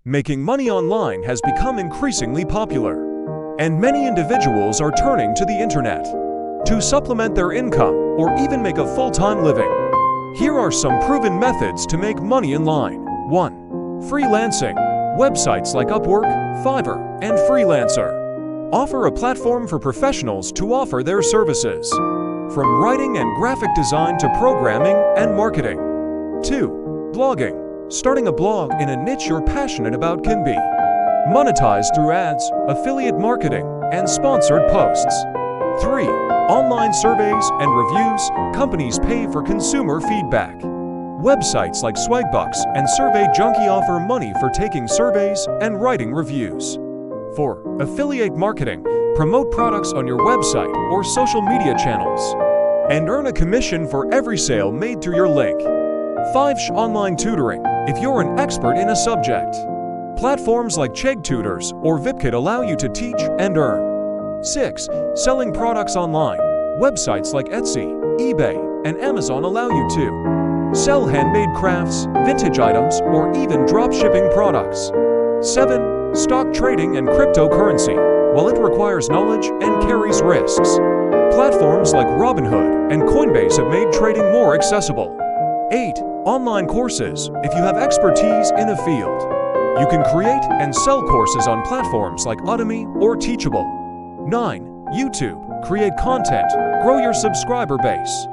Making money online has become increasingly popular, and many individuals are turning to the internet to supplement their income or even make a full-time living. Here are some proven methods to make money online. 1. Freelancing. Websites like Upwork, Fiverr, and Freelancer offer a platform for professionals to offer their services, from writing and graphic design to programming and marketing. 2. Blogging. Starting a blog in a niche you're passionate about can be monetized through ads, affiliate marketing, and sponsored posts. 3. Online surveys and reviews. Companies pay for consumer feedback. Websites like Swagbucks and Survey Junkie offer money for taking surveys and writing reviews. 4. Affiliate marketing. Promote products on your website or social media channels and earn a commission for every sale made through your link. 5. Online tutoring. If you're an expert in a subject, platforms like Chegg Tutors or VIPKid allow you to teach and earn. 6. Selling products online. Websites like Etsy, eBay, and Amazon allow you to sell handmade crafts, vintage items, or even drop shipping products. 7. Stock trading and cryptocurrency. While it requires knowledge and carries risks, platforms like Robinhood and Coinbase have made trading more accessible. 8. Online courses. If you have expertise in a field, you can create and sell courses on platforms like Udemy or Teachable. 9. YouTube. Create content, grow your subscriber base,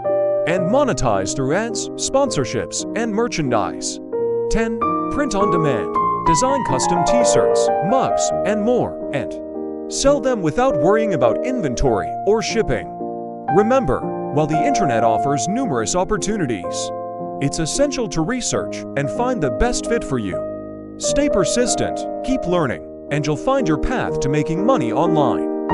and monetize through ads, sponsorships, and merchandise. 10. Print on demand. Design custom t-shirts, mugs, and more, and sell them without worrying about inventory or shipping. Remember, while the internet offers numerous opportunities, it's essential to research and find the best fit for you. Stay persistent, keep learning, and you'll find your path to making money online.